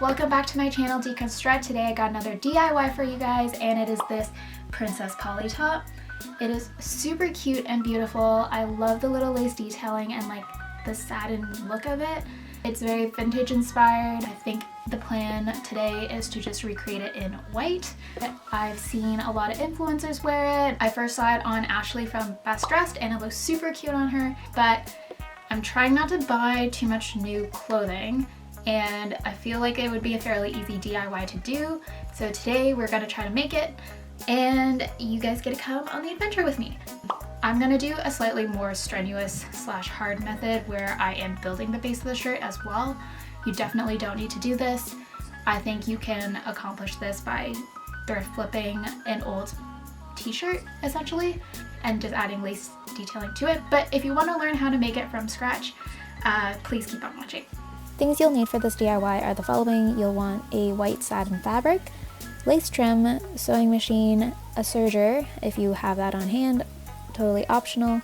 Welcome back to my channel, Deconstrut. Today I got another DIY for you guys, and it is this Princess Polly top. It is super cute and beautiful. I love the little lace detailing and like the satin look of it. It's very vintage inspired. I think the plan today is to just recreate it in white. I've seen a lot of influencers wear it. I first saw it on Ashley from Best Dressed and it looks super cute on her, but I'm trying not to buy too much new clothing, and I feel like it would be a fairly easy DIY to do. So today we're gonna try to make it, and you guys get to come on the adventure with me. I'm gonna do a slightly more strenuous slash hard method where I am building the base of the shirt as well. You definitely don't need to do this. I think you can accomplish this by thrift flipping an old t-shirt essentially and just adding lace detailing to it. But if you want to learn how to make it from scratch, please keep on watching. Things you'll need for this DIY are the following. You'll want a white satin fabric, lace trim, sewing machine, a serger if you have that on hand, totally optional,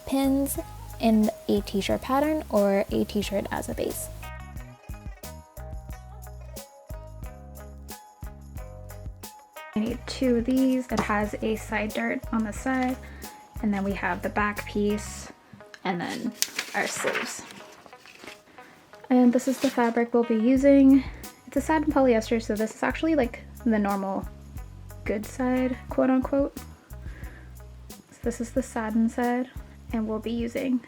pins, and a t-shirt pattern or a t-shirt as a base. I need two of these. It has a side dart on the side, and then we have the back piece, and then our sleeves. And this is the fabric we'll be using. It's a satin polyester, so this is actually like the normal good side, quote unquote. So this is the satin side, and we'll be using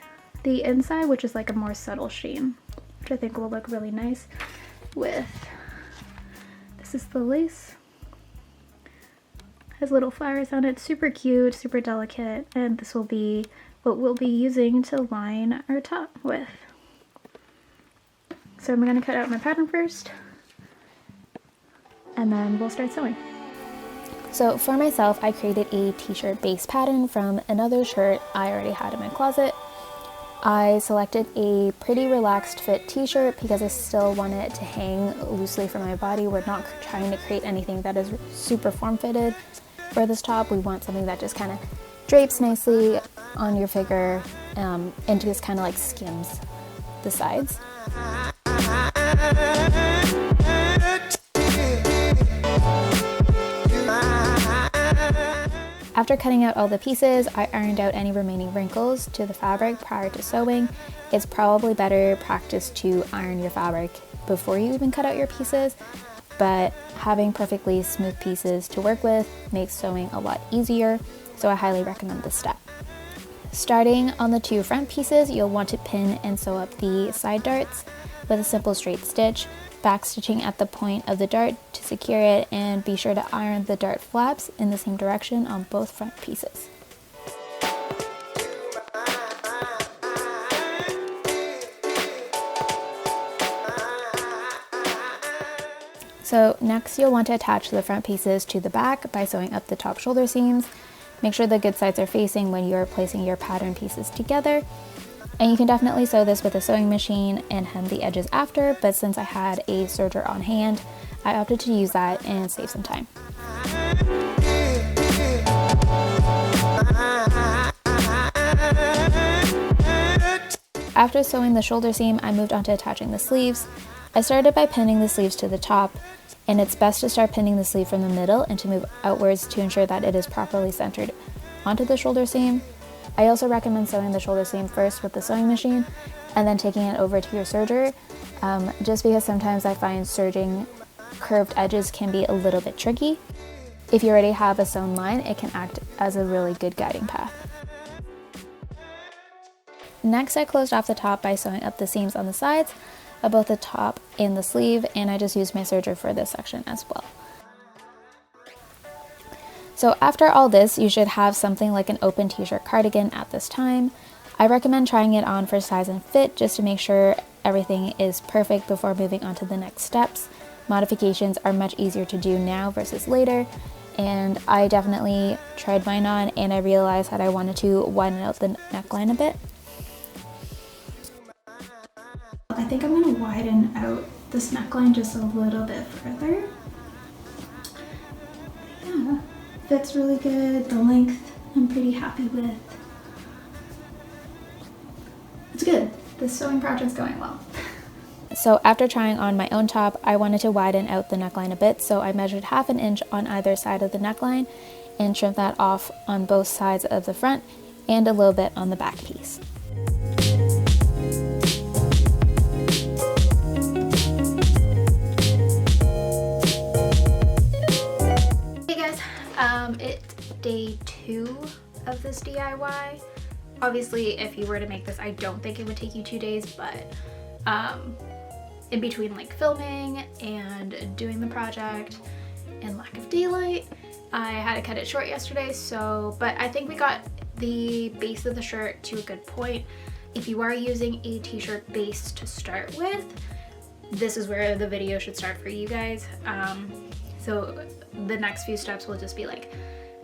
the inside, which is like a more subtle sheen, which I think will look really nice with, this is the lace. Has little flowers on it, super cute, super delicate, and this will be what we'll be using to line our top with. So I'm going to cut out my pattern first, and then we'll start sewing. So for myself, I created a t-shirt base pattern from another shirt I already had in my closet. I selected a pretty relaxed fit t-shirt because I still wanted it to hang loosely from my body. We're not trying to create anything that is super form-fitted. For this top, we want something that just kind of drapes nicely on your figure and just kind of like skims the sides. After cutting out all the pieces, I ironed out any remaining wrinkles to the fabric prior to sewing. It's probably better practice to iron your fabric before you even cut out your pieces, but having perfectly smooth pieces to work with makes sewing a lot easier, so I highly recommend this step. Starting on the two front pieces, you'll want to pin and sew up the side darts with a simple straight stitch, backstitching at the point of the dart to secure it, and be sure to iron the dart flaps in the same direction on both front pieces. So next you'll want to attach the front pieces to the back by sewing up the top shoulder seams. Make sure the good sides are facing when you're placing your pattern pieces together. And you can definitely sew this with a sewing machine and hem the edges after, but since I had a serger on hand, I opted to use that and save some time. After sewing the shoulder seam, I moved on to attaching the sleeves. I started by pinning the sleeves to the top, and it's best to start pinning the sleeve from the middle and to move outwards to ensure that it is properly centered onto the shoulder seam. I also recommend sewing the shoulder seam first with the sewing machine and then taking it over to your serger, just because sometimes I find serging curved edges can be a little bit tricky. If you already have a sewn line, it can act as a really good guiding path. Next, I closed off the top by sewing up the seams on the sides of both the top and the sleeve, and I just used my serger for this section as well. So after all this, you should have something like an open t-shirt cardigan at this time. I recommend trying it on for size and fit just to make sure everything is perfect before moving on to the next steps. Modifications are much easier to do now versus later, and I definitely tried mine on and I realized that I wanted to widen out the neckline a bit. I think I'm going to widen out this neckline just a little bit further. Yeah, fits really good. The length I'm pretty happy with. It's good. This sewing project's going well. So after trying on my own top, I wanted to widen out the neckline a bit, so I measured 1/2 inch on either side of the neckline and trimmed that off on both sides of the front and a little bit on the back piece. Hey guys, it's day 2 of this DIY. Obviously, if you were to make this, I don't think it would take you 2 days, but in between like filming and doing the project and lack of daylight, I had to cut it short yesterday. But I think we got the base of the shirt to a good point. If you are using a t-shirt base to start with, this is where the video should start for you guys. So the next few steps will just be like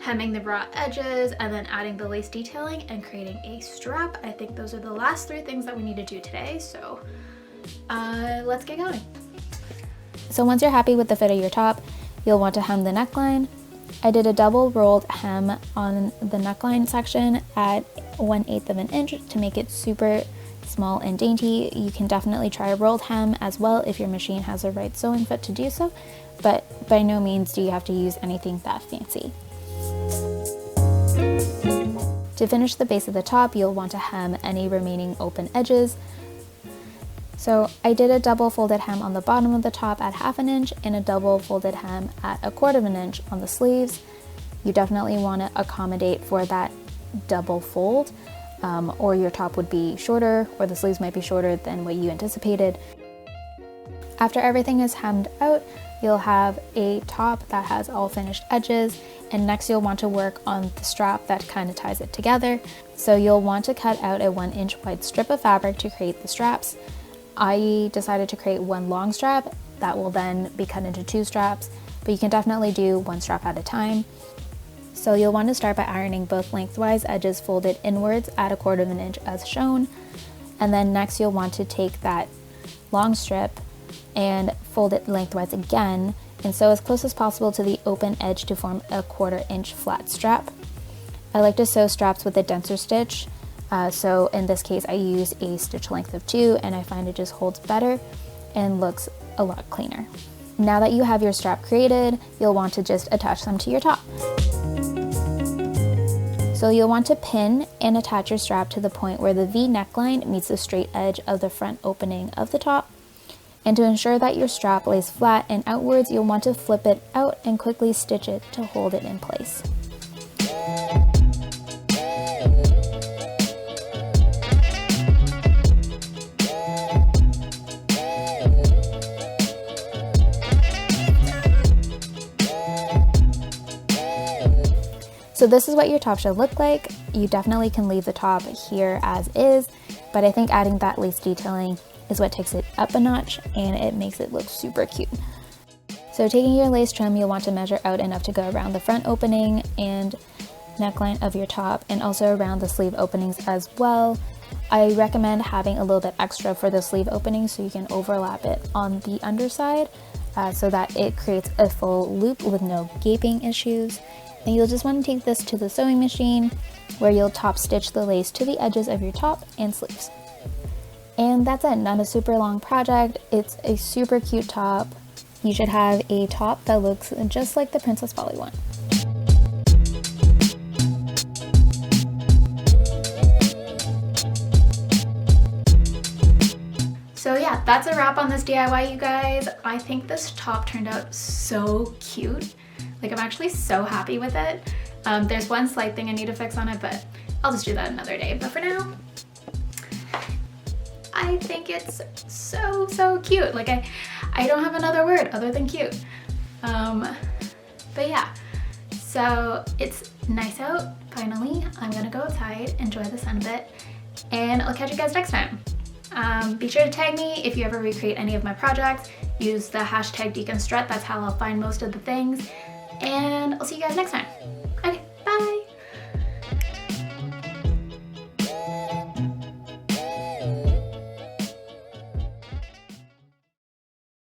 hemming the bra edges and then adding the lace detailing and creating a strap. I think those are the last 3 things that we need to do today, so let's get going. So once you're happy with the fit of your top, you'll want to hem the neckline. I did a double rolled hem on the neckline section at 1/8 of an inch to make it super small and dainty. You can definitely try a rolled hem as well if your machine has the right sewing foot to do so, but by no means do you have to use anything that fancy. To finish the base of the top, you'll want to hem any remaining open edges. So I did a double folded hem on the bottom of the top at 1/2 inch and a double folded hem at 1/4 inch on the sleeves. You definitely want to accommodate for that double fold, or your top would be shorter, or the sleeves might be shorter than what you anticipated. After everything is hemmed out, you'll have a top that has all finished edges, and next you'll want to work on the strap that kind of ties it together. So you'll want to cut out a 1 inch wide strip of fabric to create the straps. I decided to create 1 long strap that will then be cut into 2 straps, but you can definitely do 1 strap at a time. So you'll want to start by ironing both lengthwise edges folded inwards at 1/4 inch as shown, and then next you'll want to take that long strip and fold it lengthwise again and sew as close as possible to the open edge to form a 1/4 inch flat strap. I like to sew straps with a denser stitch, so in this case I use a stitch length of 2, and I find it just holds better and looks a lot cleaner. Now that you have your strap created, you'll want to just attach them to your top. So you'll want to pin and attach your strap to the point where the V neckline meets the straight edge of the front opening of the top. And to ensure that your strap lays flat and outwards, you'll want to flip it out and quickly stitch it to hold it in place. So this is what your top should look like. You definitely can leave the top here as is, but I think adding that lace detailing is what takes it up a notch and it makes it look super cute. So taking your lace trim, you'll want to measure out enough to go around the front opening and neckline of your top, and also around the sleeve openings as well. I recommend having a little bit extra for the sleeve opening so you can overlap it on the underside so that it creates a full loop with no gaping issues. And you'll just want to take this to the sewing machine where you'll top stitch the lace to the edges of your top and sleeves. And that's it, not a super long project. It's a super cute top. You should have a top that looks just like the Princess Polly one. So yeah, that's a wrap on this DIY, you guys. I think this top turned out so cute. Like, I'm actually so happy with it. There's one slight thing I need to fix on it, but I'll just do that another day. But for now, I think it's so cute. Like, I don't have another word other than cute. But yeah, so it's nice out, finally. I'm gonna go outside, enjoy the sun a bit, and I'll catch you guys next time. Be sure to tag me if you ever recreate any of my projects. Use the hashtag Deconstrut, that's how I'll find most of the things. And I'll see you guys next time.